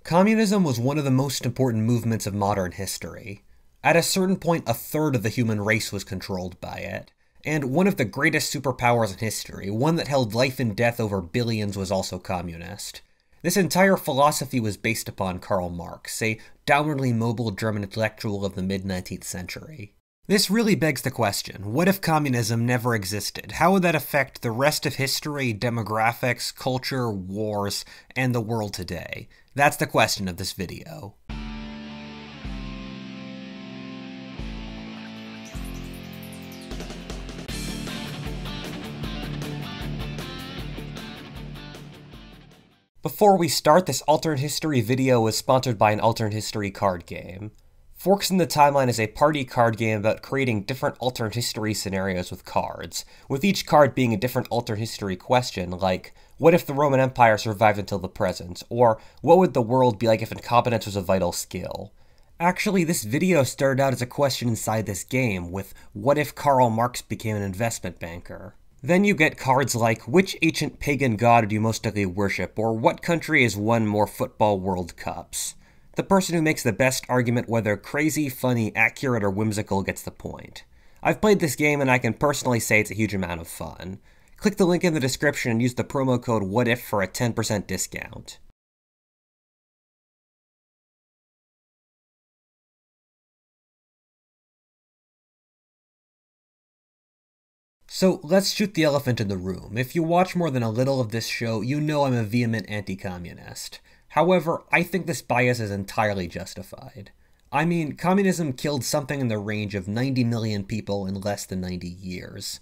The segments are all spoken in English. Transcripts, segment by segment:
Communism was one of the most important movements of modern history. At a certain point, a third of the human race was controlled by it. And one of the greatest superpowers in history, one that held life and death over billions, was also communist. This entire philosophy was based upon Karl Marx, a downwardly mobile German intellectual of the mid-19th century. This really begs the question, what if communism never existed? How would that affect the rest of history, demographics, culture, wars, and the world today? That's the question of this video. Before we start, this alternate history video is sponsored by an alternate history card game. Forks in the Timeline is a party card game about creating different alternate history scenarios with cards, with each card being a different alternate history question, like, what if the Roman Empire survived until the present? Or, what would the world be like if incompetence was a vital skill? Actually, this video started out as a question inside this game, with what if Karl Marx became an investment banker? Then you get cards like, which ancient pagan god do you most likely worship, or what country has won more football World Cups? The person who makes the best argument, whether crazy, funny, accurate, or whimsical, gets the point. I've played this game and I can personally say it's a huge amount of fun. Click the link in the description and use the promo code WHATIF for a 10% discount. So let's shoot the elephant in the room. If you watch more than a little of this show, you know I'm a vehement anti-communist. However, I think this bias is entirely justified. I mean, communism killed something in the range of 90 million people in less than 90 years.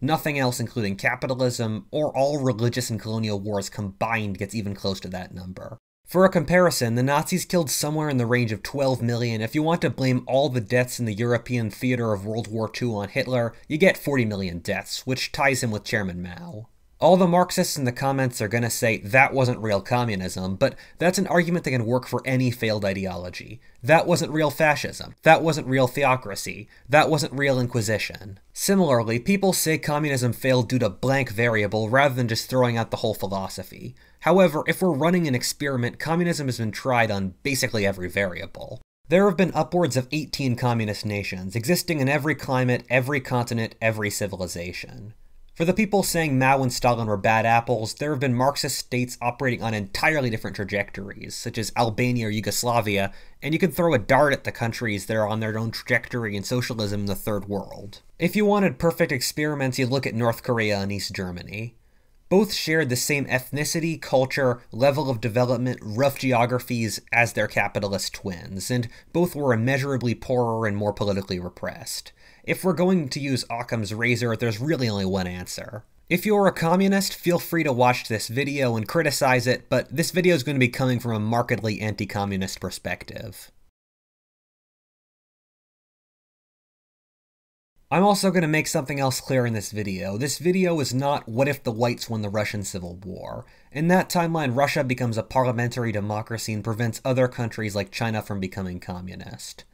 Nothing else, including capitalism, or all religious and colonial wars combined, gets even close to that number. For a comparison, the Nazis killed somewhere in the range of 12 million. If you want to blame all the deaths in the European theater of World War II on Hitler, you get 40 million deaths, which ties him with Chairman Mao. All the Marxists in the comments are gonna say that wasn't real communism, but that's an argument that can work for any failed ideology. That wasn't real fascism. That wasn't real theocracy. That wasn't real Inquisition. Similarly, people say communism failed due to blank variable rather than just throwing out the whole philosophy. However, if we're running an experiment, communism has been tried on basically every variable. There have been upwards of 18 communist nations, existing in every climate, every continent, every civilization. For the people saying Mao and Stalin were bad apples, there have been Marxist states operating on entirely different trajectories, such as Albania or Yugoslavia, and you can throw a dart at the countries that are on their own trajectory in socialism in the Third World. If you wanted perfect experiments, you'd look at North Korea and East Germany. Both shared the same ethnicity, culture, level of development, rough geographies as their capitalist twins, and both were immeasurably poorer and more politically repressed. If we're going to use Occam's razor, there's really only one answer. If you're a communist, feel free to watch this video and criticize it, but this video is going to be coming from a markedly anti-communist perspective. I'm also going to make something else clear in this video. This video is not what if the whites won the Russian Civil War. In that timeline, Russia becomes a parliamentary democracy and prevents other countries like China from becoming communist.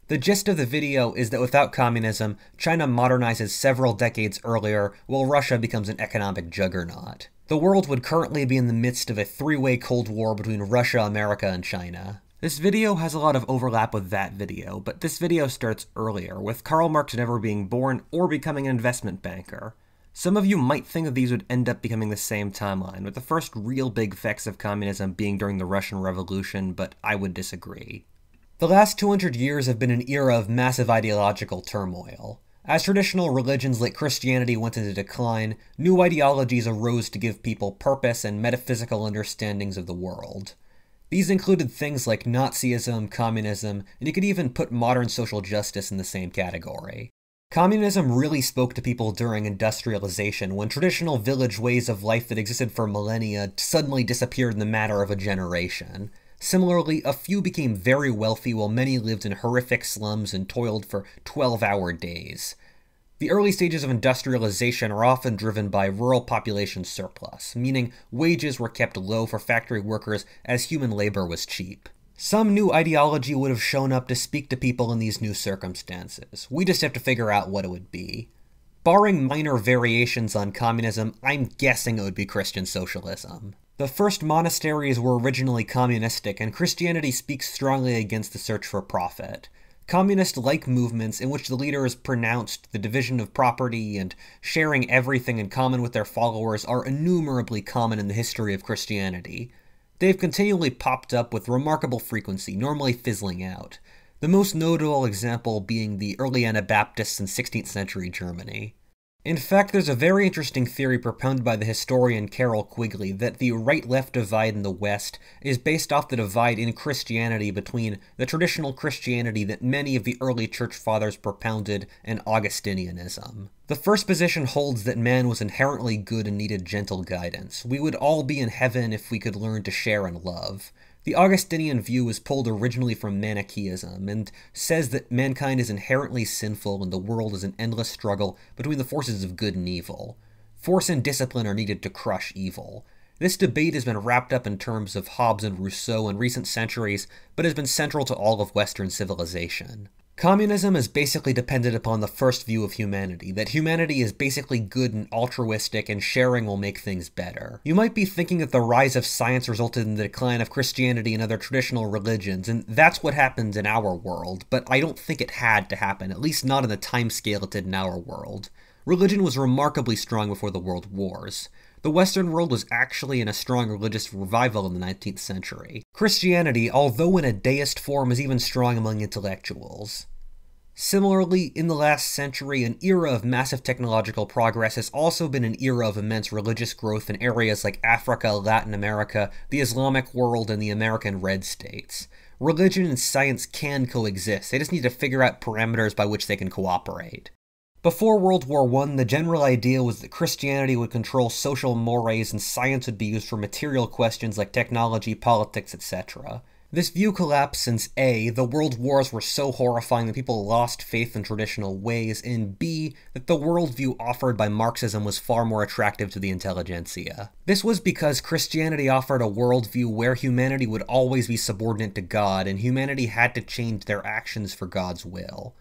The gist of the video is that without communism, China modernizes several decades earlier, while Russia becomes an economic juggernaut. The world would currently be in the midst of a three-way Cold War between Russia, America, and China. This video has a lot of overlap with that video, but this video starts earlier, with Karl Marx never being born or becoming an investment banker. Some of you might think that these would end up becoming the same timeline, with the first real big effects of communism being during the Russian Revolution, but I would disagree. The last 200 years have been an era of massive ideological turmoil. As traditional religions like Christianity went into decline, new ideologies arose to give people purpose and metaphysical understandings of the world. These included things like Nazism, communism, and you could even put modern social justice in the same category. Communism really spoke to people during industrialization, when traditional village ways of life that existed for millennia suddenly disappeared in the matter of a generation. Similarly, a few became very wealthy while many lived in horrific slums and toiled for 12-hour days. The early stages of industrialization are often driven by rural population surplus, meaning wages were kept low for factory workers as human labor was cheap. Some new ideology would have shown up to speak to people in these new circumstances. We just have to figure out what it would be. Barring minor variations on communism, I'm guessing it would be Christian socialism. The first monasteries were originally communistic, and Christianity speaks strongly against the search for profit. Communist-like movements in which the leaders pronounced the division of property and sharing everything in common with their followers are innumerably common in the history of Christianity. They've continually popped up with remarkable frequency, normally fizzling out. The most notable example being the early Anabaptists in 16th century Germany. In fact, there's a very interesting theory propounded by the historian Carroll Quigley that the right-left divide in the West is based off the divide in Christianity between the traditional Christianity that many of the early church fathers propounded and Augustinianism. The first position holds that man was inherently good and needed gentle guidance. We would all be in heaven if we could learn to share and love. The Augustinian view was pulled originally from Manichaeism, and says that mankind is inherently sinful and the world is an endless struggle between the forces of good and evil. Force and discipline are needed to crush evil. This debate has been wrapped up in terms of Hobbes and Rousseau in recent centuries, but has been central to all of Western civilization. Communism is basically dependent upon the first view of humanity, that humanity is basically good and altruistic and sharing will make things better. You might be thinking that the rise of science resulted in the decline of Christianity and other traditional religions, and that's what happened in our world, but I don't think it had to happen, at least not in the timescale it did in our world. Religion was remarkably strong before the World Wars. The Western world was actually in a strong religious revival in the 19th century. Christianity, although in a deist form, is even strong among intellectuals. Similarly, in the last century, an era of massive technological progress has also been an era of immense religious growth in areas like Africa, Latin America, the Islamic world, and the American Red States. Religion and science can coexist, they just need to figure out parameters by which they can cooperate. Before World War I, the general idea was that Christianity would control social mores and science would be used for material questions like technology, politics, etc. This view collapsed since A, the world wars were so horrifying that people lost faith in traditional ways, and B, that the worldview offered by Marxism was far more attractive to the intelligentsia. This was because Christianity offered a worldview where humanity would always be subordinate to God, and humanity had to change their actions for God's will.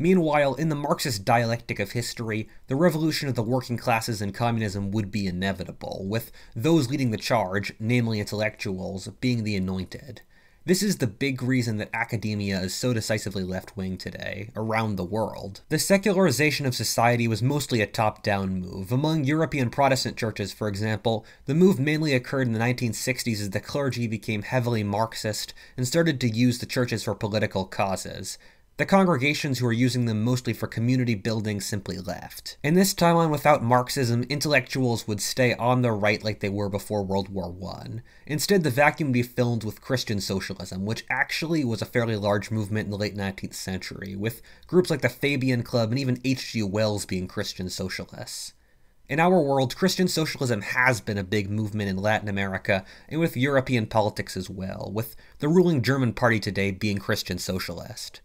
Meanwhile, in the Marxist dialectic of history, the revolution of the working classes and communism would be inevitable, with those leading the charge, namely intellectuals, being the anointed. This is the big reason that academia is so decisively left-wing today, around the world. The secularization of society was mostly a top-down move. Among European Protestant churches, for example, the move mainly occurred in the 1960s as the clergy became heavily Marxist and started to use the churches for political causes. The congregations who were using them mostly for community building simply left. In this timeline without Marxism, intellectuals would stay on the right like they were before World War I. Instead, the vacuum would be filled with Christian socialism, which actually was a fairly large movement in the late 19th century, with groups like the Fabian Club and even H.G. Wells being Christian socialists. In our world, Christian socialism has been a big movement in Latin America and with European politics as well, with the ruling German party today being Christian socialist.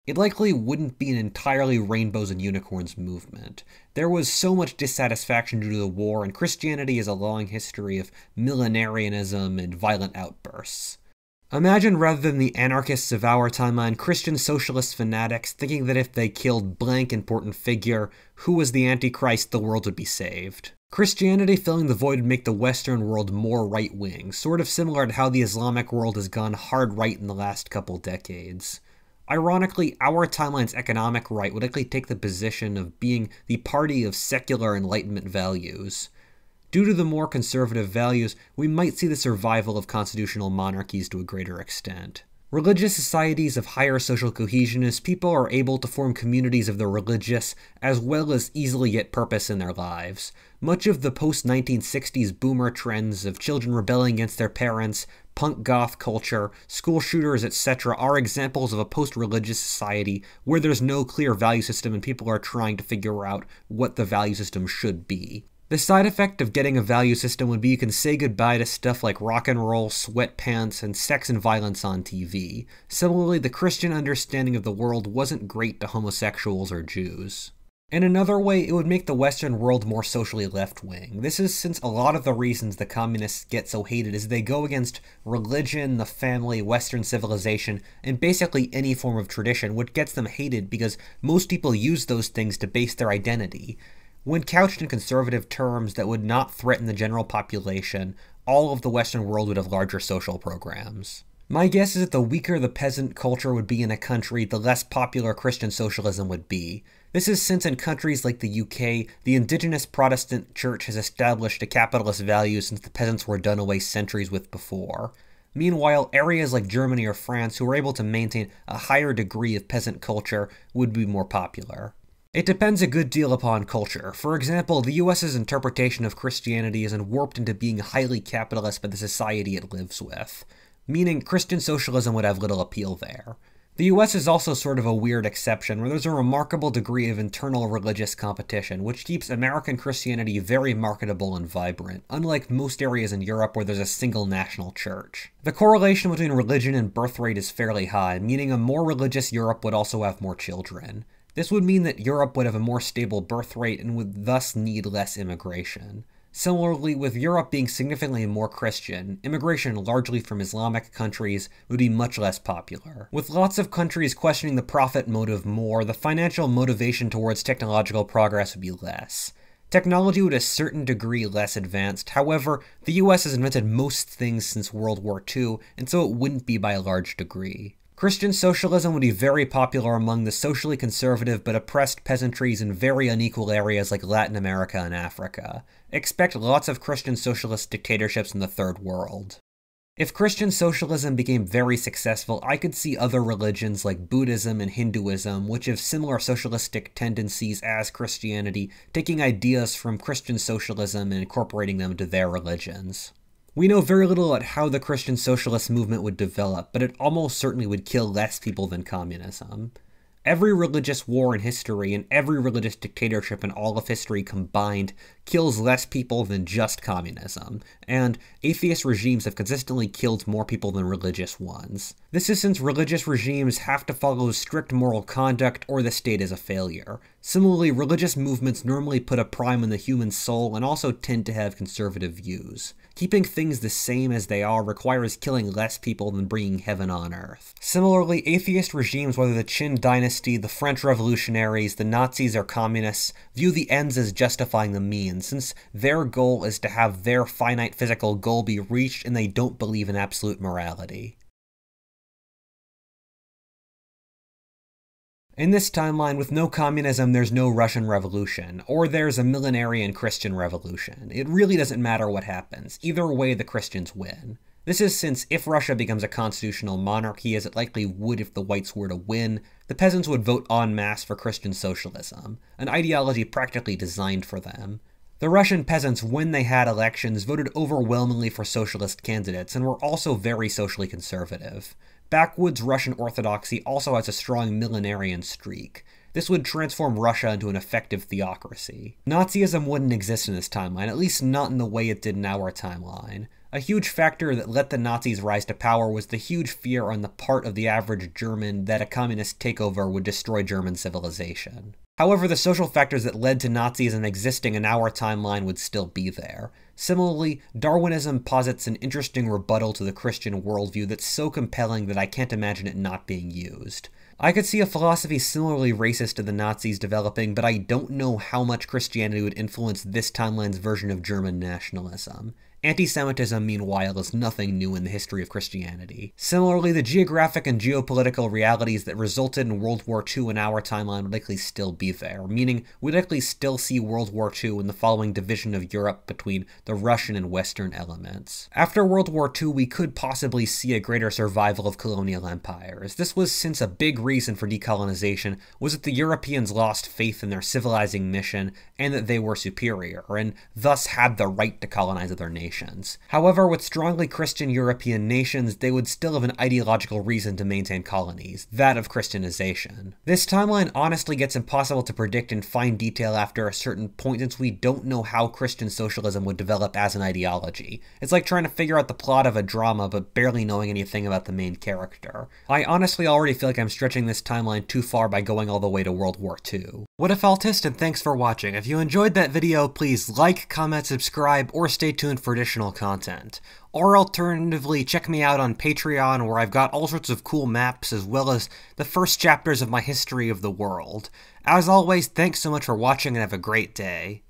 It likely wouldn't be an entirely rainbows and unicorns movement. There was so much dissatisfaction due to the war, and Christianity has a long history of millenarianism and violent outbursts. Imagine, rather than the anarchists of our timeline, Christian socialist fanatics thinking that if they killed blank important figure, who was the Antichrist, the world would be saved. Christianity filling the void would make the Western world more right-wing, sort of similar to how the Islamic world has gone hard right in the last couple decades. Ironically, our timeline's economic right would likely take the position of being the party of secular Enlightenment values. Due to the more conservative values, we might see the survival of constitutional monarchies to a greater extent. Religious societies of higher social cohesion as people are able to form communities of the religious, as well as easily get purpose in their lives. Much of the post-1960s boomer trends of children rebelling against their parents, punk goth culture, school shooters, etc. are examples of a post-religious society where there's no clear value system and people are trying to figure out what the value system should be. The side effect of getting a value system would be you can say goodbye to stuff like rock and roll, sweatpants, and sex and violence on TV. Similarly, the Christian understanding of the world wasn't great to homosexuals or Jews. In another way, it would make the Western world more socially left-wing. This is since a lot of the reasons the communists get so hated is they go against religion, the family, Western civilization, and basically any form of tradition, which gets them hated because most people use those things to base their identity. When couched in conservative terms that would not threaten the general population, all of the Western world would have larger social programs. My guess is that the weaker the peasant culture would be in a country, the less popular Christian socialism would be. This is since in countries like the UK, the indigenous Protestant church has established a capitalist value since the peasants were done away centuries with before. Meanwhile, areas like Germany or France who were able to maintain a higher degree of peasant culture would be more popular. It depends a good deal upon culture. For example, the US's interpretation of Christianity isn't warped into being highly capitalist by the society it lives with, meaning Christian socialism would have little appeal there. The US is also sort of a weird exception, where there's a remarkable degree of internal religious competition, which keeps American Christianity very marketable and vibrant, unlike most areas in Europe where there's a single national church. The correlation between religion and birth rate is fairly high, meaning a more religious Europe would also have more children. This would mean that Europe would have a more stable birth rate and would thus need less immigration. Similarly, with Europe being significantly more Christian, immigration largely from Islamic countries would be much less popular. With lots of countries questioning the profit motive more, the financial motivation towards technological progress would be less. Technology would to a certain degree less advanced, however, the US has invented most things since World War II, and so it wouldn't be by a large degree. Christian socialism would be very popular among the socially conservative but oppressed peasantries in very unequal areas like Latin America and Africa. Expect lots of Christian socialist dictatorships in the Third World. If Christian socialism became very successful, I could see other religions like Buddhism and Hinduism, which have similar socialistic tendencies as Christianity, taking ideas from Christian socialism and incorporating them into their religions. We know very little about how the Christian socialist movement would develop, but it almost certainly would kill less people than communism. Every religious war in history and every religious dictatorship in all of history combined kills less people than just communism, and atheist regimes have consistently killed more people than religious ones. This is since religious regimes have to follow strict moral conduct or the state is a failure. Similarly, religious movements normally put a prime on the human soul and also tend to have conservative views. Keeping things the same as they are requires killing less people than bringing heaven on earth. Similarly, atheist regimes, whether the Qin dynasty, the French revolutionaries, the Nazis, or communists, view the ends as justifying the means, since their goal is to have their finite physical goal be reached and they don't believe in absolute morality. In this timeline, with no communism, there's no Russian Revolution, or there's a millenarian Christian revolution. It really doesn't matter what happens. Either way, the Christians win. This is since if Russia becomes a constitutional monarchy, as it likely would if the whites were to win, the peasants would vote en masse for Christian socialism, an ideology practically designed for them. The Russian peasants, when they had elections, voted overwhelmingly for socialist candidates and were also very socially conservative. Backwoods Russian orthodoxy also has a strong millenarian streak. This would transform Russia into an effective theocracy. Nazism wouldn't exist in this timeline, at least not in the way it did in our timeline. A huge factor that let the Nazis rise to power was the huge fear on the part of the average German that a communist takeover would destroy German civilization. However, the social factors that led to Nazism existing in our timeline would still be there. Similarly, Darwinism posits an interesting rebuttal to the Christian worldview that's so compelling that I can't imagine it not being used. I could see a philosophy similarly racist to the Nazis developing, but I don't know how much Christianity would influence this timeline's version of German nationalism. Anti-Semitism, meanwhile, is nothing new in the history of Christianity. Similarly, the geographic and geopolitical realities that resulted in World War II in our timeline would likely still be there, meaning we'd likely still see World War II in the following division of Europe between the Russian and Western elements. After World War II, we could possibly see a greater survival of colonial empires. This was since a big reason for decolonization was that the Europeans lost faith in their civilizing mission and that they were superior, and thus had the right to colonize other nations. However, with strongly Christian European nations, they would still have an ideological reason to maintain colonies, that of Christianization. This timeline honestly gets impossible to predict in fine detail after a certain point since we don't know how Christian socialism would develop as an ideology. It's like trying to figure out the plot of a drama but barely knowing anything about the main character. I honestly already feel like I'm stretching this timeline too far by going all the way to World War II. What a faltist, and thanks for watching. If you enjoyed that video, please like, comment, subscribe, or stay tuned for additional additional content. Or alternatively, check me out on Patreon, where I've got all sorts of cool maps as well as the first chapters of my history of the world. As always, thanks so much for watching and have a great day.